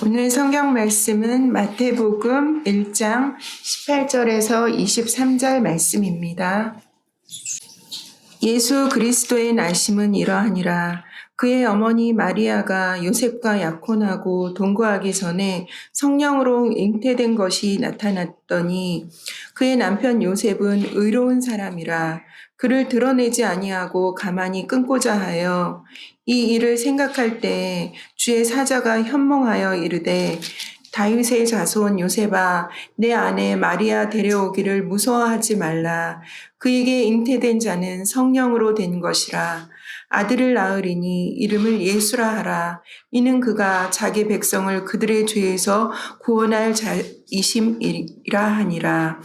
오늘 성경 말씀은 마태복음 1장 18절에서 23절 말씀입니다. 예수 그리스도의 나심은 이러하니라. 그의 어머니 마리아가 요셉과 약혼하고 동거하기 전에 성령으로 잉태된 것이 나타났더니 그의 남편 요셉은 의로운 사람이라 그를 드러내지 아니하고 가만히 끊고자 하여 이 일을 생각할 때 주의 사자가 현몽하여 이르되 다윗의 자손 요셉아 내 아내 마리아 데려오기를 무서워하지 말라. 그에게 잉태된 자는 성령으로 된 것이라. 아들을 낳으리니 이름을 예수라 하라. 이는 그가 자기 백성을 그들의 죄에서 구원할 자이심이라 하니라.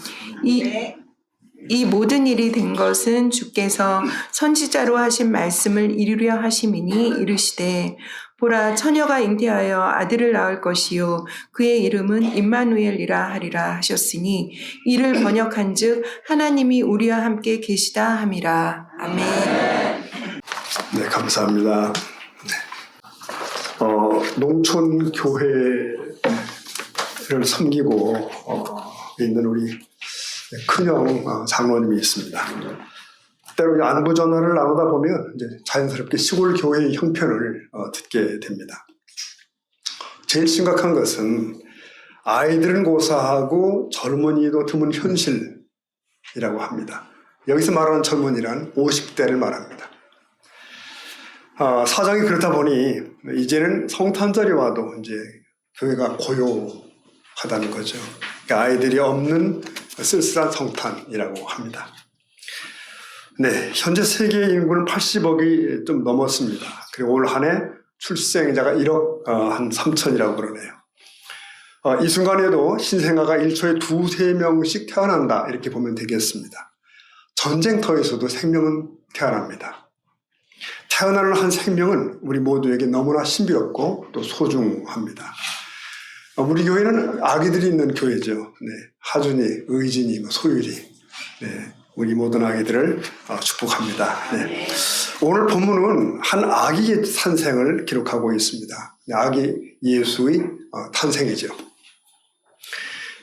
이 모든 일이 된 것은 주께서 선지자로 하신 말씀을 이루려 하심이니 이르시되 보라 처녀가 잉태하여 아들을 낳을 것이요 그의 이름은 임마누엘이라 하리라 하셨으니 이를 번역한즉 하나님이 우리와 함께 계시다 함이라. 아멘. 네, 감사합니다. 농촌 교회를 섬기고 있는 우리 큰형 장로님이 있습니다. 때로 안부 전화를 나누다 보면 이제 자연스럽게 시골 교회의 형편을 듣게 됩니다. 제일 심각한 것은 아이들은 고사하고 젊은이도 드문 현실이라고 합니다. 여기서 말하는 젊은이란 50대를 말합니다. 사정이 그렇다 보니 이제는 성탄절이 와도 이제 교회가 고요하다는 거죠. 그러니까 아이들이 없는 쓸쓸한 성탄이라고 합니다. 네, 현재 세계 인구는 80억이 좀 넘었습니다. 그리고 올 한 해 출생자가 1억 한 3천이라고 그러네요. 이 순간에도 신생아가 1초에 2-3명씩 태어난다 이렇게 보면 되겠습니다. 전쟁터에서도 생명은 태어납니다. 태어나는 한 생명은 우리 모두에게 너무나 신비롭고 또 소중합니다. 우리 교회는 아기들이 있는 교회죠. 네, 하준이, 의진이, 소율이, 네, 우리 모든 아기들을 축복합니다. 네. 오늘 본문은 한 아기의 탄생을 기록하고 있습니다. 아기 예수의 탄생이죠.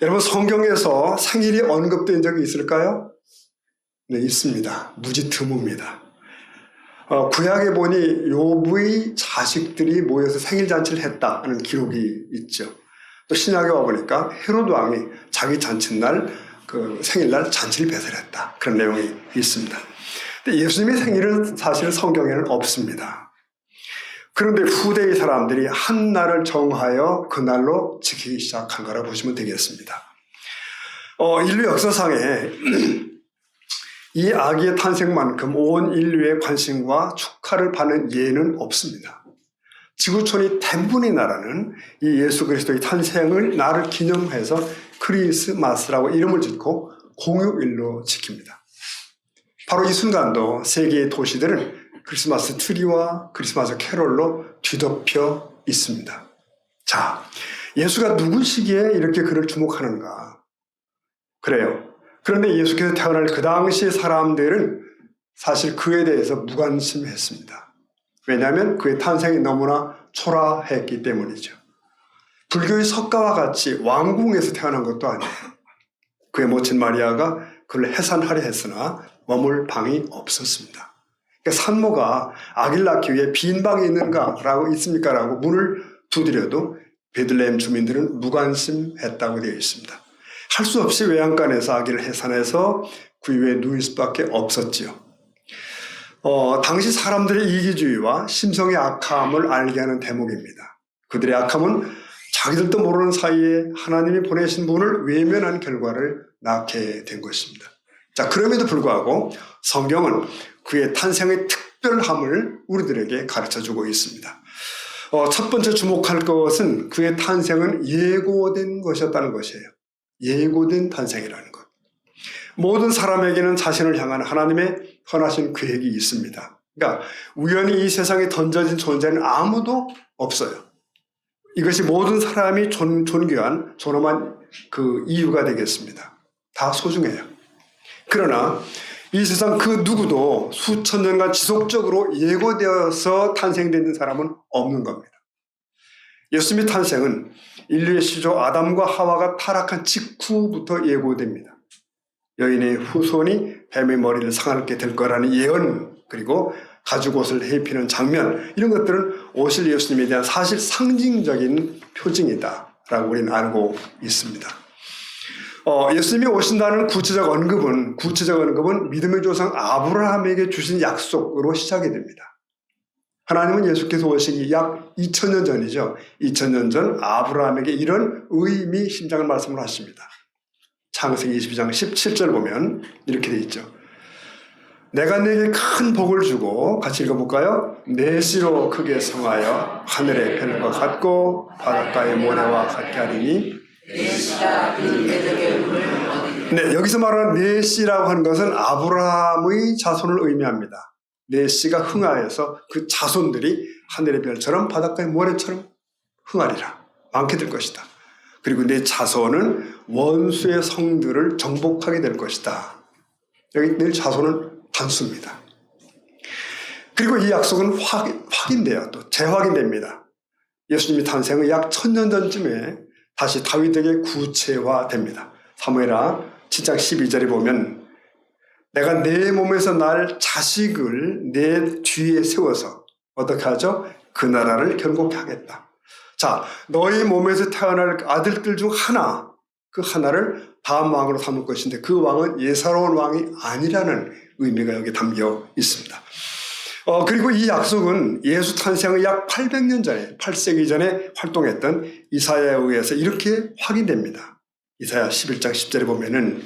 여러분 성경에서 생일이 언급된 적이 있을까요? 네, 있습니다. 무지 드뭅니다. 구약에 보니 욥의 자식들이 모여서 생일잔치를 했다는 기록이 있죠. 또 신약에 와보니까 헤로드 왕이 자기 잔칫날 그 생일날 잔치를 배설했다. 그런 내용이 있습니다. 근데 예수님의 생일은 사실 성경에는 없습니다. 그런데 후대의 사람들이 한 날을 정하여 그 날로 지키기 시작한 거라고 보시면 되겠습니다. 인류 역사상에 이 아기의 탄생만큼 온 인류의 관심과 축하를 받는 예는 없습니다. 지구촌이 된 나라는 이 예수 그리스도의 탄생을 날을 기념해서 크리스마스라고 이름을 짓고 공휴일로 지킵니다. 바로 이 순간도 세계의 도시들은 크리스마스 트리와 크리스마스 캐롤로 뒤덮여 있습니다. 자, 예수가 누구시기에 이렇게 그를 주목하는가? 그래요. 그런데 예수께서 태어날 그 당시 사람들은 사실 그에 대해서 무관심했습니다. 왜냐하면 그의 탄생이 너무나 초라했기 때문이죠. 불교의 석가와 같이 왕궁에서 태어난 것도 아니에요. 그의 모친 마리아가 그를 해산하려 했으나 머물 방이 없었습니다. 그러니까 산모가 아기를 낳기 위해 빈 방이 있습니까? 라고 문을 두드려도 베들레헴 주민들은 무관심했다고 되어 있습니다. 할 수 없이 외양간에서 아기를 해산해서 그 위에 누일 수밖에 없었지요. 당시 사람들의 이기주의와 심성의 악함을 알게 하는 대목입니다. 그들의 악함은 자기들도 모르는 사이에 하나님이 보내신 분을 외면한 결과를 낳게 된 것입니다. 자, 그럼에도 불구하고 성경은 그의 탄생의 특별함을 우리들에게 가르쳐주고 있습니다. 첫 번째 주목할 것은 그의 탄생은 예고된 것이었다는 것이에요. 예고된 탄생이라는 것. 모든 사람에게는 자신을 향한 하나님의 선하신 계획이 있습니다. 그러니까 우연히 이 세상에 던져진 존재는 아무도 없어요. 이것이 모든 사람이 존귀한 존엄한 그 이유가 되겠습니다. 다 소중해요. 그러나 이 세상 그 누구도 수천 년간 지속적으로 예고되어서 탄생된 사람은 없는 겁니다. 예수님의 탄생은 인류의 시조 아담과 하와가 타락한 직후부터 예고됩니다. 여인의 후손이 뱀의 머리를 상하게 될 거라는 예언, 그리고 가죽옷을 입히는 장면, 이런 것들은 오실 예수님에 대한 사실 상징적인 표징이다라고 우리는 알고 있습니다. 예수님이 오신다는 구체적 언급은 믿음의 조상 아브라함에게 주신 약속으로 시작이 됩니다. 하나님은 예수께서 오시기 약 2000년 전이죠. 2000년 전 아브라함에게 이런 의미 심장을 말씀을 하십니다. 창세기 22장 17절 보면 이렇게 되어 있죠. 내가 네게 큰 복을 주고, 같이 읽어볼까요? 내 씨로 크게 성하여 하늘의 별과 같고 바닷가의 모래와 같게 하리니. 네, 여기서 말하는 네 씨라고 하는 것은 아브라함의 자손을 의미합니다. 네 씨가 흥하여서 그 자손들이 하늘의 별처럼 바닷가의 모래처럼 흥하리라. 많게 될 것이다. 그리고 네 자손은 원수의 성들을 정복하게 될 것이다. 여기 네 자손은 단수입니다. 그리고 이 약속은 확인돼요. 또 재확인됩니다. 예수님의 탄생은 약 1000년 전쯤에 다시 다윗에게 구체화됩니다. 사무엘하 7장 12절에 보면 내가 내 몸에서 날 자식을 내 뒤에 세워서 어떻게 하죠? 그 나라를 견고케 하겠다. 자, 너희 몸에서 태어날 아들들 중 하나, 그 하나를 다음 왕으로 삼을 것인데 그 왕은 예사로운 왕이 아니라는 의미가 여기 담겨 있습니다. 그리고 이 약속은 예수 탄생의 약 800년 전에, 8세기 전에 활동했던 이사야에 의해서 이렇게 확인됩니다. 이사야 11장 10절에 보면은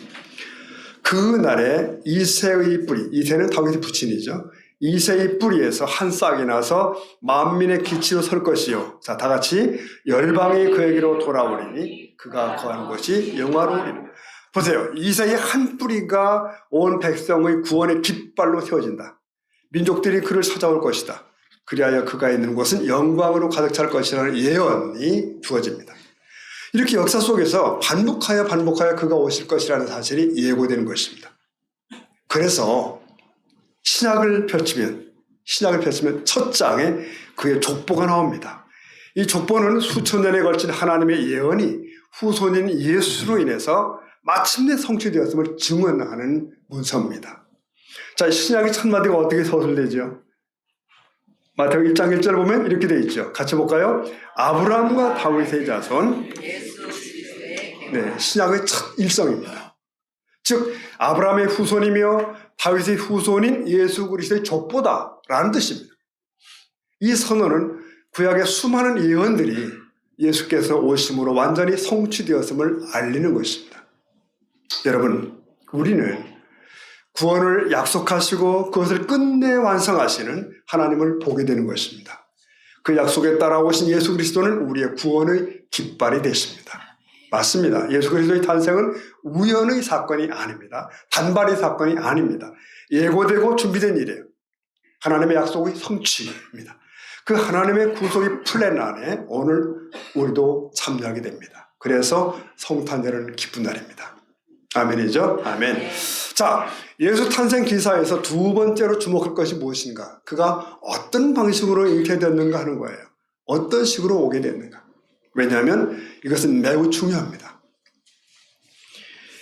그 날에 이새의 뿌리, 이새는 다윗의 부친이죠. 이새의 뿌리에서 한 싹이 나서 만민의 기치로 설 것이요. 자, 다 같이 열방이 그에게로 돌아오리니 그가 거하는 것이 영화로우리라. 보세요. 이새의 한 뿌리가 온 백성의 구원의 깃발로 세워진다. 민족들이 그를 찾아올 것이다. 그리하여 그가 있는 곳은 영광으로 가득 찰 것이라는 예언이 주어집니다. 이렇게 역사 속에서 반복하여 그가 오실 것이라는 사실이 예고되는 것입니다. 그래서 신약을 펼치면 첫 장에 그의 족보가 나옵니다. 이 족보는 수천 년에 걸친 하나님의 예언이 후손인 예수로 인해서 마침내 성취되었음을 증언하는 문서입니다. 자, 신약의 첫 마디가 어떻게 서술되죠? 마태복 1장 1절 보면 이렇게 되어 있죠. 같이 볼까요? 아브라함과 다윗의 자손. 네, 신약의 첫 일성입니다. 즉 아브라함의 후손이며 다윗의 후손인 예수 그리스도의 족보다라는 뜻입니다. 이 선언은 구약의 수많은 예언들이 예수께서 오심으로 완전히 성취되었음을 알리는 것입니다. 여러분, 우리는 구원을 약속하시고 그것을 끝내 완성하시는 하나님을 보게 되는 것입니다. 그 약속에 따라오신 예수 그리스도는 우리의 구원의 깃발이 되십니다. 맞습니다. 예수 그리스도의 탄생은 우연의 사건이 아닙니다. 단발의 사건이 아닙니다. 예고되고 준비된 일이에요. 하나님의 약속의 성취입니다. 그 하나님의 구속의 플랜 안에 오늘 우리도 참여하게 됩니다. 그래서 성탄절은 기쁜 날입니다. 아멘이죠? 아멘. 자, 예수 탄생 기사에서 두 번째로 주목할 것이 무엇인가? 그가 어떤 방식으로 잉태되었는가 하는 거예요. 어떤 식으로 오게 됐는가? 왜냐하면 이것은 매우 중요합니다.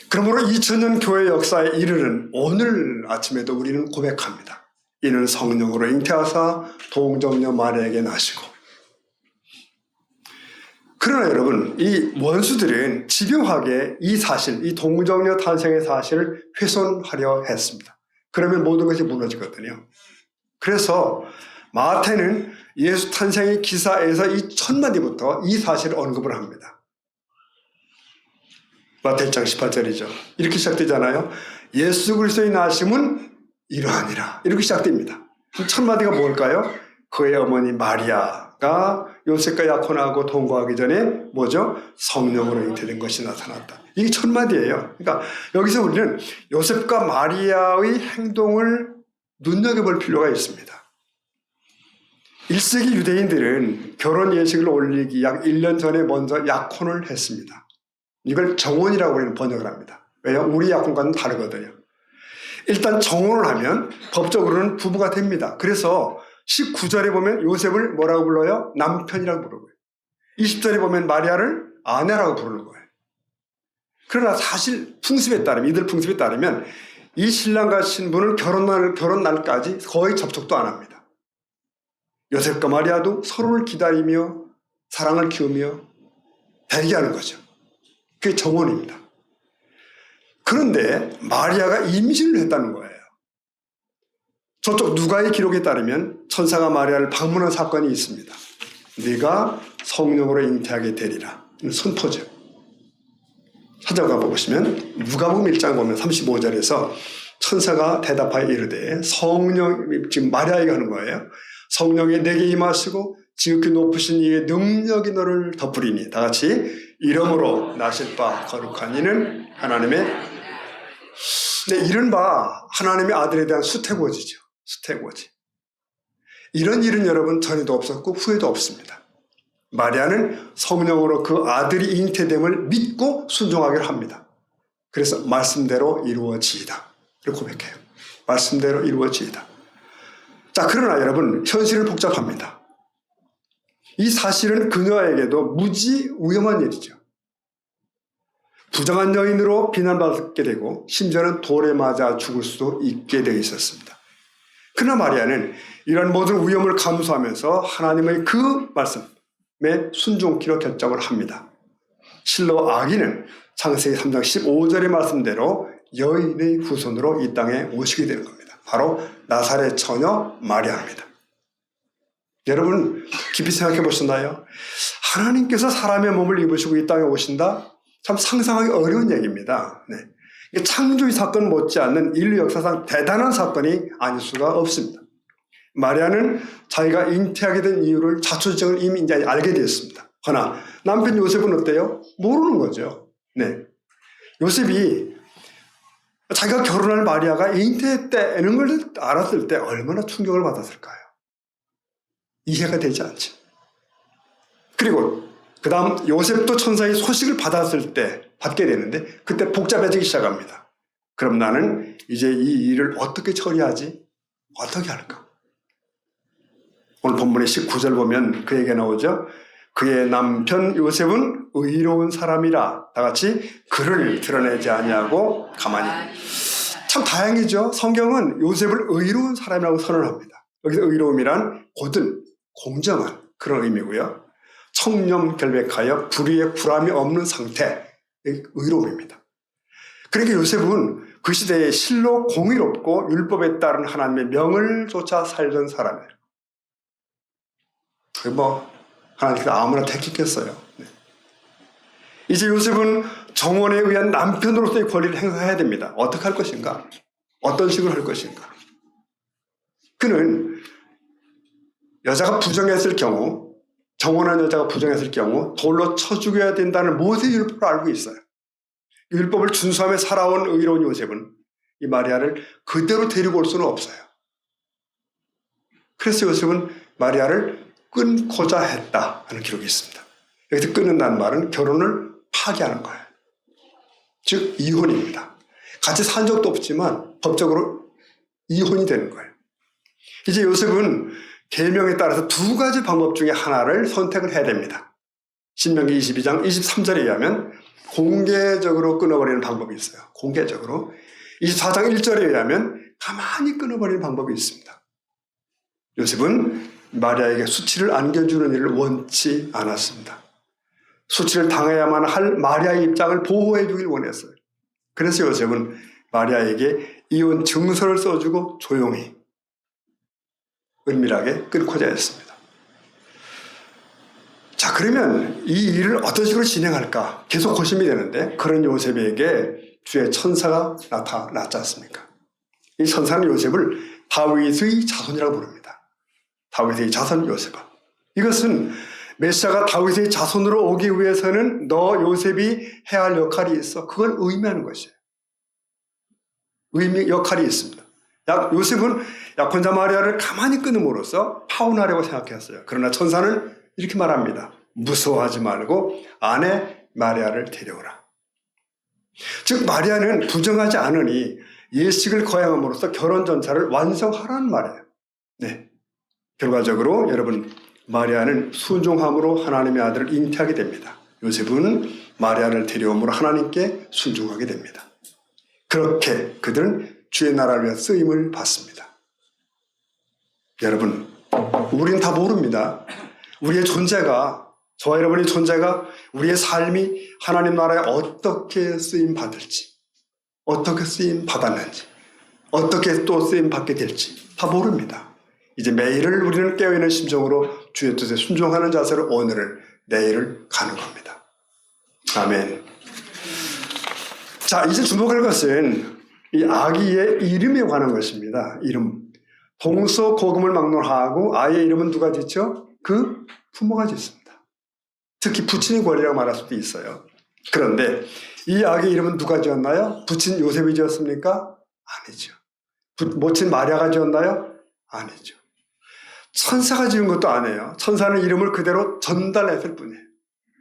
그러므로 2000년 교회 역사에 이르는 오늘 아침에도 우리는 고백합니다. 이는 성령으로 잉태하사 동정녀 마리아에게 나시고. 그러나 여러분, 이 원수들은 집요하게 이 사실, 이 동정녀 탄생의 사실을 훼손하려 했습니다. 그러면 모든 것이 무너지거든요. 그래서 마태는 예수 탄생의 기사에서 이 첫 마디부터 이 사실을 언급을 합니다. 마태 1장 18절이죠. 이렇게 시작되잖아요. 예수 그리스도의 나심은 이러하니라. 이렇게 시작됩니다. 첫 마디가 뭘까요? 그의 어머니 마리아가 요셉과 약혼하고 동거하기 전에 뭐죠? 성령으로 잉태된 것이 나타났다. 이게 첫 마디예요. 그러니까 여기서 우리는 요셉과 마리아의 행동을 눈여겨볼 필요가 있습니다. 1세기 유대인들은 결혼 예식을 올리기 약 1년 전에 먼저 약혼을 했습니다. 이걸 정혼이라고 우리는 번역을 합니다. 왜요? 우리 약혼과는 다르거든요. 일단 정혼을 하면 법적으로는 부부가 됩니다. 그래서 19절에 보면 요셉을 뭐라고 불러요? 남편이라고 부르고요. 20절에 보면 마리아를 아내라고 부르는 거예요. 그러나 사실 풍습에 따르면, 이들 풍습에 따르면 이 신랑과 신부는 결혼 날까지 거의 접촉도 안 합니다. 요셉과 마리아도 서로를 기다리며 사랑을 키우며 대기하는 거죠. 그게 정원입니다. 그런데 마리아가 임신을 했다는 거예요. 저쪽 누가의 기록에 따르면 천사가 마리아를 방문한 사건이 있습니다. 네가 성령으로 잉태하게 되리라. 선포죠. 찾아가 보시면 누가복음 1장 보면 35절에서 천사가 대답하여 이르되 지금 마리아에게 하는 거예요. 성령이 내게 임하시고 지극히 높으신 이의 능력이 너를 덮으리니, 다 같이 이름으로 나실 바 거룩한 이는 하나님의, 네, 이른바 하나님의 아들에 대한 수태고지죠. 수태고지. 이런 일은 여러분 전에도 없었고 후에도 없습니다. 마리아는 성령으로 그 아들이 잉태됨을 믿고 순종하기를 합니다. 그래서 말씀대로 이루어지이다 이렇게 고백해요. 말씀대로 이루어지이다. 자, 그러나 여러분 현실은 복잡합니다. 이 사실은 그녀에게도 무지 위험한 일이죠. 부정한 여인으로 비난받게 되고 심지어는 돌에 맞아 죽을 수도 있게 되어 있었습니다. 그러나 마리아는 이런 모든 위험을 감수하면서 하나님의 그 말씀에 순종키로 결정을 합니다. 실로 아기는 창세기 3장 15절의 말씀대로 여인의 후손으로 이 땅에 오시게 되는 겁니다. 바로 나사렛 처녀 마리아입니다. 여러분 깊이 생각해 보셨나요? 하나님께서 사람의 몸을 입으시고 이 땅에 오신다? 참 상상하기 어려운 얘기입니다. 네. 창조의 사건 못지않는 인류 역사상 대단한 사건이 아닐 수가 없습니다. 마리아는 자기가 잉태하게 된 이유를 자초지종을 이미 이제 알게 되었습니다. 그러나 남편 요셉은 어때요? 모르는 거죠. 네. 요셉이 자기가 결혼할 마리아가 잉태했다는 걸 알았을 때 얼마나 충격을 받았을까요? 이해가 되지 않죠. 그리고 그 다음 요셉도 천사의 소식을 받게 되는데 그때 복잡해지기 시작합니다. 그럼 나는 이제 이 일을 어떻게 처리하지? 어떻게 할까? 오늘 본문의 19절 보면 그 얘기가 나오죠. 그의 남편 요셉은 의로운 사람이라, 다 같이 그를 드러내지 아니하고 가만히. 참 다행이죠. 성경은 요셉을 의로운 사람이라고 선언합니다. 여기서 의로움이란 고든, 공정한 그런 의미고요. 청렴 결백하여 불의에 불함이 없는 상태, 의로움입니다. 그러니까 요셉은 그 시대에 실로 공의롭고 율법에 따른 하나님의 명을 쫓아 살던 사람이에요. 하나님께서 아무나 택했겠어요. 네. 이제 요셉은 정원에 의한 남편으로서의 권리를 행사해야 됩니다. 어떻게 할 것인가? 어떤 식으로 할 것인가? 그는 여자가 부정했을 경우, 정원한 여자가 부정했을 경우 돌로 쳐 죽여야 된다는 모세의 율법을 알고 있어요. 율법을 준수하며 살아온 의로운 요셉은 이 마리아를 그대로 데리고 올 수는 없어요. 그래서 요셉은 마리아를 끊고자 했다 하는 기록이 있습니다. 여기서 끊는다는 말은 결혼을 파기하는 거예요. 즉 이혼입니다. 같이 산 적도 없지만 법적으로 이혼이 되는 거예요. 이제 요셉은 계명에 따라서 두 가지 방법 중에 하나를 선택을 해야 됩니다. 신명기 22장 23절에 의하면 공개적으로 끊어버리는 방법이 있어요. 공개적으로. 24장 1절에 의하면 가만히 끊어버리는 방법이 있습니다. 요셉은 마리아에게 수치를 안겨주는 일을 원치 않았습니다. 수치를 당해야만 할 마리아의 입장을 보호해 주길 원했어요. 그래서 요셉은 마리아에게 이혼 증서를 써주고 조용히 은밀하게 끊고자 했습니다. 자, 그러면 이 일을 어떤 식으로 진행할까 계속 고심이 되는데 그런 요셉에게 주의 천사가 나타났지 않습니까? 이 천사는 요셉을 다윗의 자손이라고 부릅니다. 다윗의 자손 요셉아. 이것은 메시아가 다윗의 자손으로 오기 위해서는 너 요셉이 해야 할 역할이 있어. 그걸 의미하는 것이에요. 역할이 있습니다. 요셉은 약혼자 마리아를 가만히 끊음으로써 파혼하려고 생각했어요. 그러나 천사는 이렇게 말합니다. 무서워하지 말고 아내 마리아를 데려오라. 즉 마리아는 부정하지 않으니 예식을 거행함으로써 결혼 전차를 완성하라는 말이에요. 네. 결과적으로 여러분 마리아는 순종함으로 하나님의 아들을 잉태하게 됩니다. 요셉은 마리아를 데려옴으로 하나님께 순종하게 됩니다. 그렇게 그들은 주의 나라를 위해 쓰임을 받습니다. 여러분, 우리는 다 모릅니다. 우리의 존재가, 저와 여러분의 존재가, 우리의 삶이 하나님 나라에 어떻게 쓰임 받을지, 어떻게 쓰임 받았는지, 어떻게 또 쓰임 받게 될지 다 모릅니다. 이제 매일을 우리는 깨어있는 심정으로 주의 뜻에 순종하는 자세로 오늘을, 내일을 가는 겁니다. 아멘. 자, 이제 주목할 것은 이 아기의 이름에 관한 것입니다. 이름. 동서고금을 막론하고 아이의 이름은 누가 짓죠? 그 부모가 짓습니다. 특히 부친의 권리라고 말할 수도 있어요. 그런데 이 아기의 이름은 누가 지었나요? 부친 요셉이 지었습니까? 아니죠. 모친 마리아가 지었나요? 아니죠. 천사가 지은 것도 아니에요. 천사는 이름을 그대로 전달했을 뿐이에요.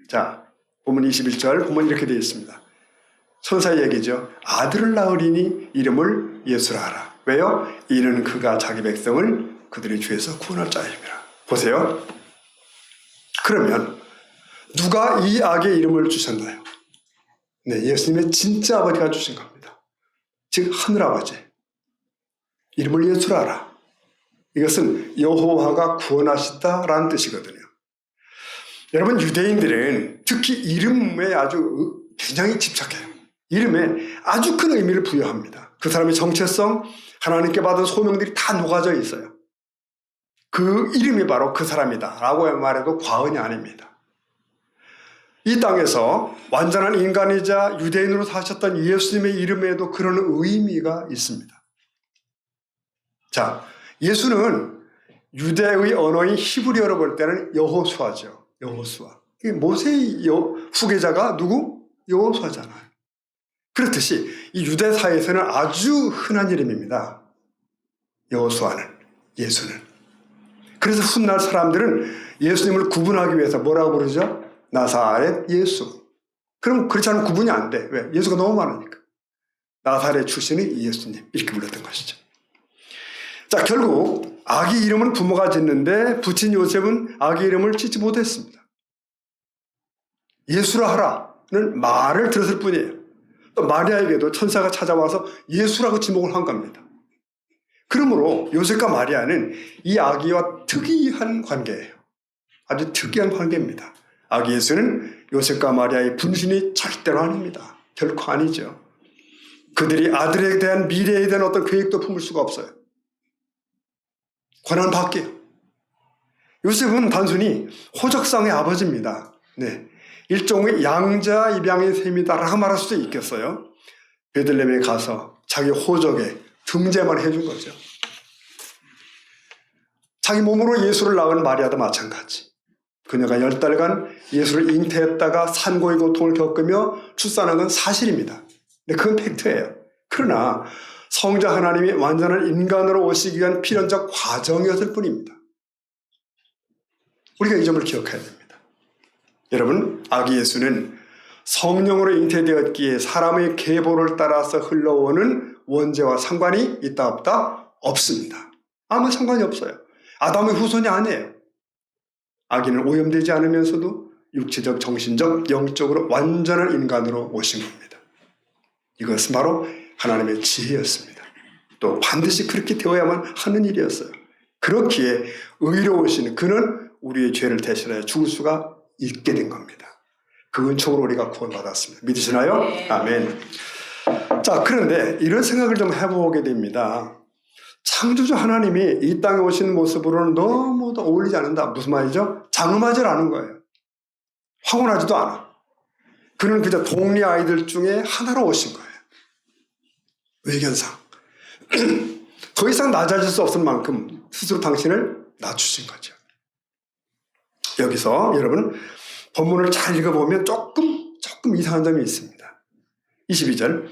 자, 본문 21절 보면 이렇게 되어 있습니다. 천사의 얘기죠. 아들을 낳으리니 이름을 예수라 하라. 왜요? 이는 그가 자기 백성을 그들의 죄에서 구원할 자임이라. 보세요. 그러면 누가 이 아기의 이름을 주셨나요? 네, 예수님의 진짜 아버지가 주신 겁니다. 즉 하늘아버지. 이름을 예수라 하라. 이것은 여호와가 구원하시다라는 뜻이거든요. 여러분, 유대인들은 특히 이름에 아주 굉장히 집착해요. 이름에 아주 큰 의미를 부여합니다. 그 사람의 정체성, 하나님께 받은 소명들이 다 녹아져 있어요. 그 이름이 바로 그 사람이다 라고 말해도 과언이 아닙니다. 이 땅에서 완전한 인간이자 유대인으로 사셨던 예수님의 이름에도 그런 의미가 있습니다. 자, 예수는 유대의 언어인 히브리어로 볼 때는 여호수아죠. 여호수아. 모세의 후계자가 누구? 여호수아잖아요. 그렇듯이 이 유대 사회에서는 아주 흔한 이름입니다. 여호수아는, 예수는. 그래서 훗날 사람들은 예수님을 구분하기 위해서 뭐라고 부르죠? 나사렛 예수. 그럼 그렇지 않으면 구분이 안 돼. 왜? 예수가 너무 많으니까. 나사렛 출신의 예수님. 이렇게 불렀던 것이죠. 자, 결국 아기 이름은 부모가 짓는데 부친 요셉은 아기 이름을 짓지 못했습니다. 예수라 하라는 말을 들었을 뿐이에요. 또 마리아에게도 천사가 찾아와서 예수라고 지목을 한 겁니다. 그러므로 요셉과 마리아는 이 아기와 특이한 관계예요. 아주 특이한 관계입니다. 아기 예수는 요셉과 마리아의 분신이 절대로 아닙니다. 결코 아니죠. 그들이 아들에 대한 미래에 대한 어떤 계획도 품을 수가 없어요. 권한 밖에요. 요셉은 단순히 호적상의 아버지입니다. 네, 일종의 양자 입양의 셈이다라고 말할 수도 있겠어요. 베들레헴에 가서 자기 호적에 등재만 해준 거죠. 자기 몸으로 예수를 낳은 마리아도 마찬가지. 그녀가 10달간 예수를 잉태했다가 산고의 고통을 겪으며 출산한 건 사실입니다. 근데 그건 팩트예요. 그러나 성자 하나님이 완전한 인간으로 오시기 위한 필연적 과정이었을 뿐입니다. 우리가 이 점을 기억해야 됩니다. 여러분, 아기 예수는 성령으로 잉태되었기에 사람의 계보를 따라서 흘러오는 원죄와 상관이 있다 없다? 없습니다. 아무 상관이 없어요. 아담의 후손이 아니에요. 아기는 오염되지 않으면서도 육체적, 정신적, 영적으로 완전한 인간으로 오신 겁니다. 이것은 바로 하나님의 지혜였습니다. 또 반드시 그렇게 되어야만 하는 일이었어요. 그렇기에 의로우신 그는 우리의 죄를 대신하여 죽을 수가 있게 된 겁니다. 그 은총으로 우리가 구원받았습니다. 믿으시나요? 네. 아멘. 자, 그런데 이런 생각을 좀 해보게 됩니다. 창조주 하나님이 이 땅에 오신 모습으로는 너무도 어울리지 않는다. 무슨 말이죠? 장엄하지 않은 거예요. 황홀하지도 않아. 그는 그저 동리 아이들 중에 하나로 오신 거예요. 외견상. 더 이상 낮아질 수 없을 만큼 스스로 당신을 낮추신 거죠. 여기서 여러분 본문을 잘 읽어보면 조금 이상한 점이 있습니다. 22절.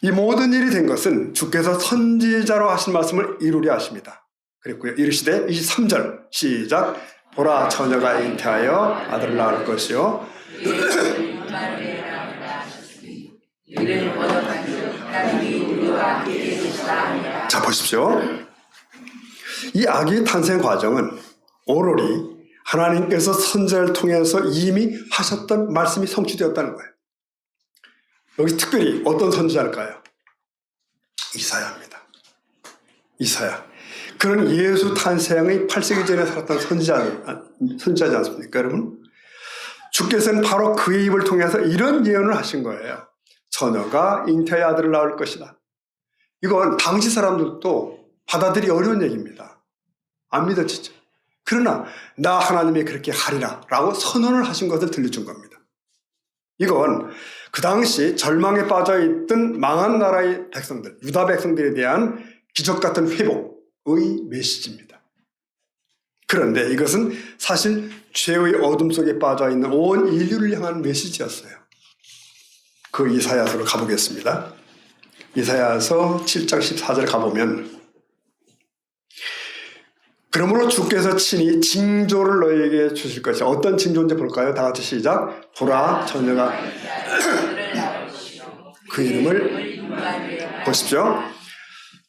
이 모든 일이 된 것은 주께서 선지자로 하신 말씀을 이루려 하십니다. 그랬고요. 이르시되 23절 시작. 보라 처녀가 잉태하여 아들을 낳을 것이요. 자, 보십시오. 이 아기의 탄생 과정은 오로리 하나님께서 선지자를 통해서 이미 하셨던 말씀이 성취되었다는 거예요. 여기 특별히 어떤 선지자일까요? 이사야입니다. 이사야. 그는 예수 탄생의 8세기 전에 살았던 선지자지 않습니까, 여러분? 주께서는 바로 그의 입을 통해서 이런 예언을 하신 거예요. 처녀가 잉태의 아들을 낳을 것이다. 이건 당시 사람들도 받아들이기 어려운 얘기입니다. 안 믿어지죠. 그러나 나 하나님이 그렇게 하리라 라고 선언을 하신 것을 들려준 겁니다. 이건 그 당시 절망에 빠져있던 망한 나라의 백성들, 유다 백성들에 대한 기적 같은 회복의 메시지입니다. 그런데 이것은 사실 죄의 어둠 속에 빠져있는 온 인류를 향한 메시지였어요. 그 이사야서로 가보겠습니다. 이사야서 7장 14절 가보면 그러므로 주께서 친히 징조를 너희에게 주실 것이다. 어떤 징조인지 볼까요? 다 같이 시작. 보라, 처녀가 그 이름을 보십시오.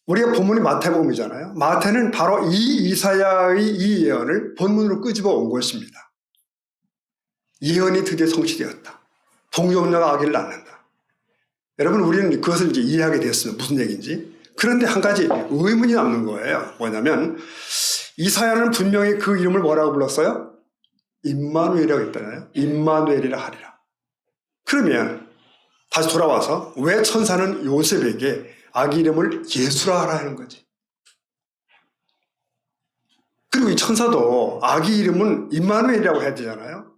우리가 본문이 마태복음이잖아요. 마태는 바로 이 이사야의 이 예언을 본문으로 끄집어 온 것입니다. 예언이 드디어 성취되었다. 동정녀가 아기를 낳는다. 여러분, 우리는 그것을 이제 이해하게 됐습니다. 무슨 얘기인지. 그런데 한 가지 의문이 남는 거예요. 뭐냐면 이사야는 분명히 그 이름을 뭐라고 불렀어요? 임마누엘이라고 했잖아요. 임마누엘이라 하리라. 그러면 다시 돌아와서 왜 천사는 요셉에게 아기 이름을 예수라 하라 하는 거지? 그리고 이 천사도 아기 이름은 임마누엘이라고 해야 되잖아요.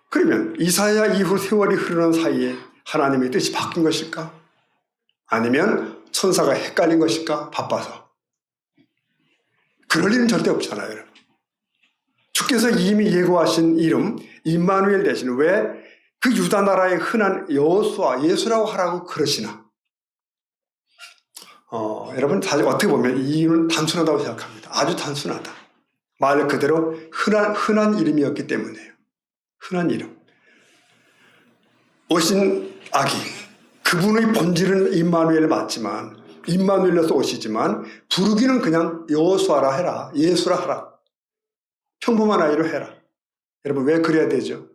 그러면 이사야 이후 세월이 흐르는 사이에 하나님의 뜻이 바뀐 것일까? 아니면 천사가 헷갈린 것일까? 바빠서. 그럴 일은 절대 없잖아요, 여러분. 주께서 이미 예고하신 이름 임마누엘 대신 왜 그 유다 나라의 흔한 여호수아 예수라고 하라고 그러시나? 여러분 사실 어떻게 보면 이 이유는 단순하다고 생각합니다. 아주 단순하다. 말 그대로 흔한 이름이었기 때문이에요. 흔한 이름. 오신 아기, 그분의 본질은 임마누엘 맞지만 임마누엘로서 오시지만 부르기는 그냥 여호수아라 해라, 예수라 하라, 평범한 아이로 해라. 여러분 왜 그래야 되죠?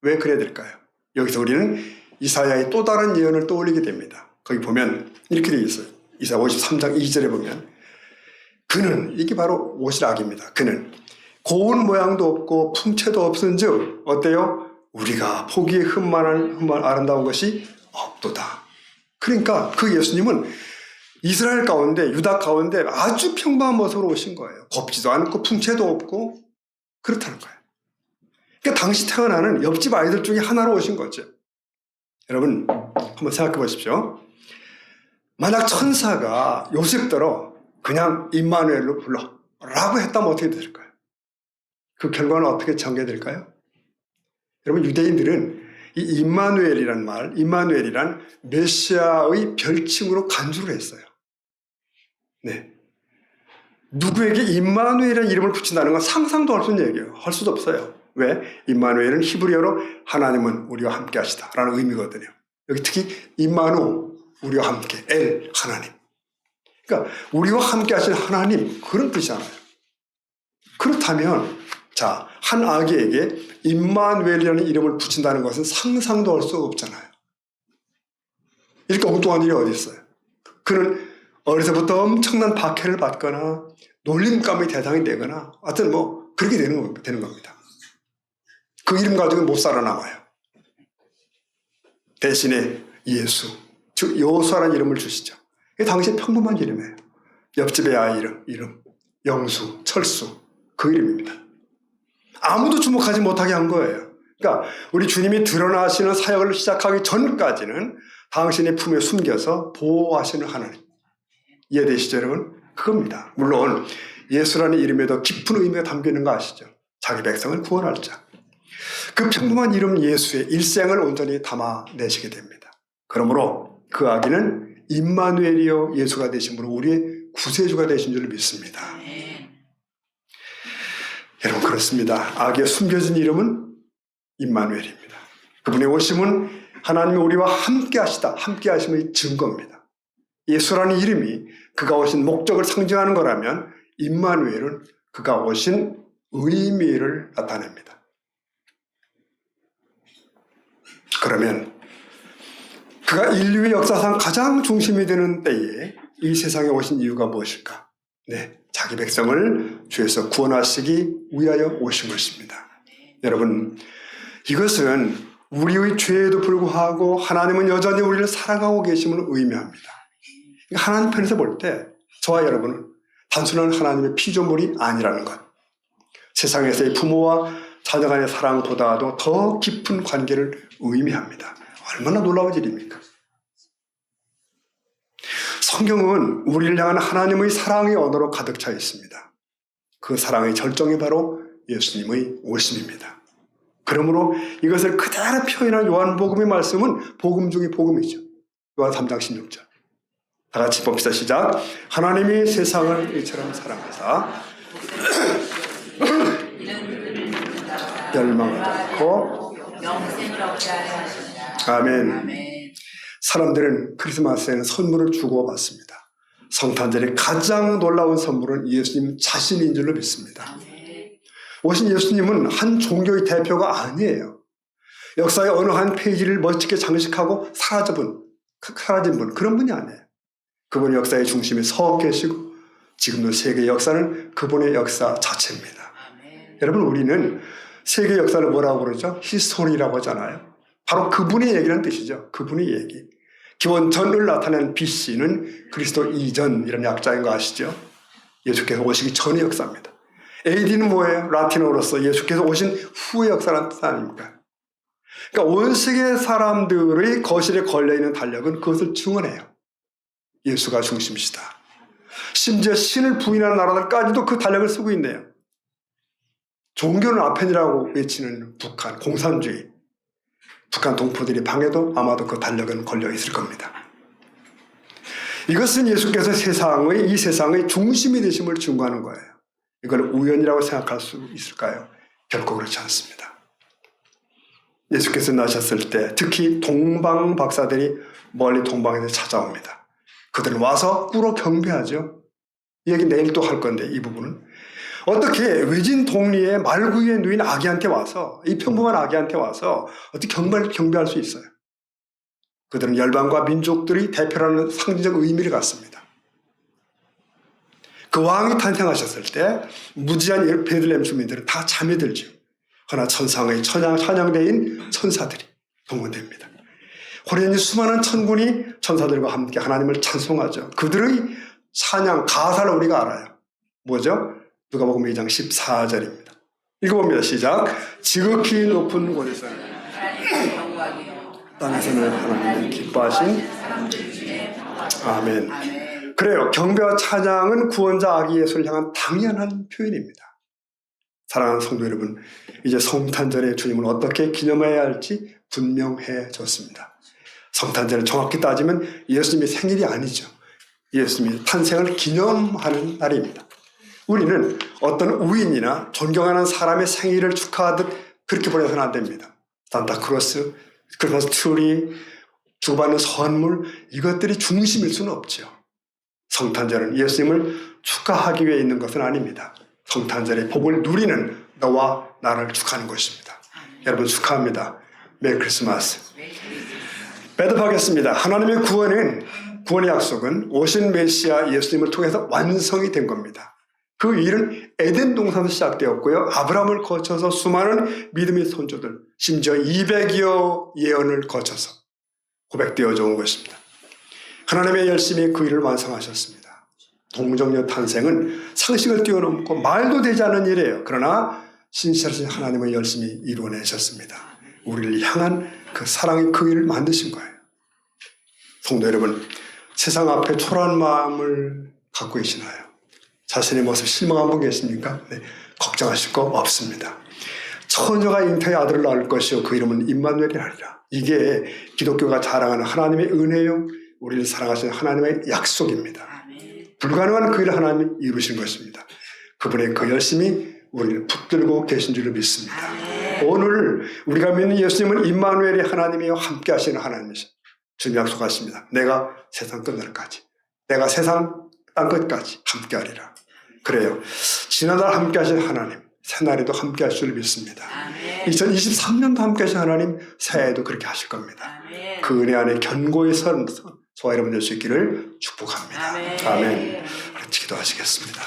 왜 그래야 될까요? 여기서 우리는 이사야의 또 다른 예언을 떠올리게 됩니다. 거기 보면 이렇게 되어 있어요. 이사야 53장 2절에 보면 그는, 이게 바로 오실 아기입니다. 그는 고운 모양도 없고 풍채도 없은즉 어때요? 우리가 보기에 흠만 아름다운 것이 없도다. 그러니까 그 예수님은 이스라엘 가운데, 유다 가운데 아주 평범한 모습으로 오신 거예요. 곱지도 않고 풍채도 없고 그렇다는 거예요. 그러니까 당시 태어나는 옆집 아이들 중에 하나로 오신 거죠. 여러분 한번 생각해 보십시오. 만약 천사가 요셉대로 그냥 임마누엘로 불러라고 했다면 어떻게 될까요? 그 결과는 어떻게 전개될까요? 여러분 유대인들은 이 임마누엘이란 말, 임마누엘이란 메시아의 별칭으로 간주를 했어요. 네. 누구에게 임마누엘이라는 이름을 붙인다는 건 상상도 할 수 없는 얘기예요. 할 수도 없어요. 왜? 임마누엘은 히브리어로 하나님은 우리와 함께 하시다라는 의미거든요. 여기 특히 임마누, 우리와 함께, 엘, 하나님. 그러니까 우리와 함께 하신 하나님, 그런 뜻이잖아요. 그렇다면 자, 한 아기에게 임마누엘이라는 이름을 붙인다는 것은 상상도 할 수가 없잖아요. 이렇게 엉뚱한 일이 어디 있어요? 그는 어려서부터 엄청난 박해를 받거나 놀림감의 대상이 되거나 하여튼 뭐 그렇게 되는 겁니다. 그 이름 가지고는 못 살아남아요. 대신에 예수, 즉 여호수아라는 이름을 주시죠. 이게 당시 평범한 이름이에요. 옆집의 아이 이름, 영수, 철수, 그 이름입니다. 아무도 주목하지 못하게 한 거예요. 그러니까 우리 주님이 드러나시는 사역을 시작하기 전까지는 당신의 품에 숨겨서 보호하시는 하나님. 이해되시죠, 여러분? 그겁니다. 물론 예수라는 이름에도 깊은 의미가 담겨 있는 거 아시죠? 자기 백성을 구원할 자. 그 평범한 이름 예수의 일생을 온전히 담아내시게 됩니다. 그러므로 그 아기는 임마누엘이요 예수가 되심으로 우리의 구세주가 되신 줄 믿습니다. 여러분 그렇습니다. 아기의 숨겨진 이름은 임마누엘입니다. 그분의 오심은 하나님이 우리와 함께 하시다, 함께 하심의 증거입니다. 예수라는 이름이 그가 오신 목적을 상징하는 거라면 임마누엘은 그가 오신 의미를 나타냅니다. 그러면 그가 인류의 역사상 가장 중심이 되는 때에 이 세상에 오신 이유가 무엇일까? 네, 자기 백성을 죄에서 구원하시기 위하여 오신 것입니다. 여러분, 이것은 우리의 죄에도 불구하고 하나님은 여전히 우리를 사랑하고 계심을 의미합니다. 하나님 편에서 볼 때 저와 여러분은 단순한 하나님의 피조물이 아니라는 것, 세상에서의 부모와 자녀 간의 사랑보다도 더 깊은 관계를 의미합니다. 얼마나 놀라운 일입니까? 성경은 우리를 향한 하나님의 사랑의 언어로 가득 차 있습니다. 그 사랑의 절정이 바로 예수님의 오심입니다. 그러므로 이것을 그대로 표현한 요한복음의 말씀은 복음 중의 복음이죠. 요한 3장 16절. 다 같이 봅시다. 시작. 하나님이 세상을 이처럼 사랑하사 멸망하지 않고 아멘. 사람들은 크리스마스에는 선물을 주고받습니다. 성탄절의 가장 놀라운 선물은 예수님 자신인 줄로 믿습니다. 오신 예수님은 한 종교의 대표가 아니에요. 역사의 어느 한 페이지를 멋지게 장식하고 사라진 분, 그런 분이 아니에요. 그분이 역사의 중심에 서 계시고 지금도 세계 역사는 그분의 역사 자체입니다. 여러분, 우리는 세계 역사를 뭐라고 그러죠? 히스토리라고 하잖아요. 바로 그분의 얘기라는 뜻이죠. 그분의 얘기. 기원전을 나타낸 BC는 그리스도 이전 이런 약자인 거 아시죠? 예수께서 오시기 전의 역사입니다. AD는 뭐예요? 라틴어로서 예수께서 오신 후의 역사라는 뜻 아닙니까? 그러니까 온 세계 사람들의 거실에 걸려있는 달력은 그것을 증언해요. 예수가 중심이시다. 심지어 신을 부인하는 나라들까지도 그 달력을 쓰고 있네요. 종교는 아펜이라고 외치는 북한, 공산주의. 북한 동포들이 방에도 아마도 그 달력은 걸려 있을 겁니다. 이것은 예수께서 이 세상의 중심이 되심을 증거하는 거예요. 이걸 우연이라고 생각할 수 있을까요? 결코 그렇지 않습니다. 예수께서 나셨을 때 특히 동방 박사들이 멀리 동방에서 찾아옵니다. 그들은 와서 꿇어 경배하죠. 이 얘기 내일 또 할 건데 이 부분은. 어떻게 외진 동리에 말구유에 누인 아기한테 와서, 이 평범한 아기한테 와서 어떻게 경배할 수 있어요? 그들은 열방과 민족들이 대표라는 상징적 의미를 갖습니다. 그 왕이 탄생하셨을 때 무지한 베들레헴 주민들은 다 잠이 들죠. 그러나 천상의 찬양대인 천사들이 동원됩니다. 호련히 수많은 천군이 천사들과 함께 하나님을 찬송하죠. 그들의 찬양, 가사를 우리가 알아요. 뭐죠? 누가복음 2장 14절입니다. 읽어봅니다. 시작. 지극히 높은 곳에서는 땅에서는 하나님을 기뻐하신 아멘. 그래요. 경배와 찬양은 구원자 아기 예수를 향한 당연한 표현입니다. 사랑하는 성도 여러분, 이제 성탄절에 주님을 어떻게 기념해야 할지 분명해졌습니다. 성탄절을 정확히 따지면 예수님의 생일이 아니죠. 예수님의 탄생을 기념하는 날입니다. 우리는 어떤 우인이나 존경하는 사람의 생일을 축하하듯 그렇게 보내서는 안 됩니다. 산타크로스, 크리스마스 트리, 주고받는 선물, 이것들이 중심일 수는 없죠. 성탄절은 예수님을 축하하기 위해 있는 것은 아닙니다. 성탄절의 복을 누리는 너와 나를 축하하는 것입니다. 여러분 축하합니다. 메리 크리스마스. 배듭하겠습니다. 하나님의 구원의 약속은 오신 메시아 예수님을 통해서 완성이 된 겁니다. 그 일은 에덴 동산에서 시작되었고요. 아브라함을 거쳐서 수많은 믿음의 선조들, 심지어 200여 예언을 거쳐서 고백되어져 온 것입니다. 하나님의 열심히 그 일을 완성하셨습니다. 동정녀 탄생은 상식을 뛰어넘고 말도 되지 않은 일이에요. 그러나 신실하신 하나님의 열심히 이루어내셨습니다. 우리를 향한 그 사랑의 그 일을 만드신 거예요. 성도 여러분, 세상 앞에 초라한 마음을 갖고 계시나요? 자신의 모습 실망한 분 계십니까? 네, 걱정하실 거 없습니다. 처녀가 잉태의 아들을 낳을 것이요 그 이름은 임마누엘이라. 이게 기독교가 자랑하는 하나님의 은혜요, 우리를 사랑하시는 하나님의 약속입니다. 불가능한 그 일을 하나님이 이루신 것입니다. 그분의 그 열심이 우리를 붙들고 계신 줄을 믿습니다. 오늘 우리가 믿는 예수님은 임마누엘이 하나님이요 함께 하시는 하나님이십니다. 주님 약속하십니다. 내가 세상 끝날까지, 내가 세상 땅 끝까지 함께 하리라. 그래요. 지난날 함께 하신 하나님, 새날에도 함께 할 줄 믿습니다. 아멘. 2023년도 함께 하신 하나님, 새해에도 그렇게 하실 겁니다. 아멘. 그 은혜 안에 견고히 선 저와 여러분 될 수 있기를 축복합니다. 아멘. 아멘. 기도하시겠습니다.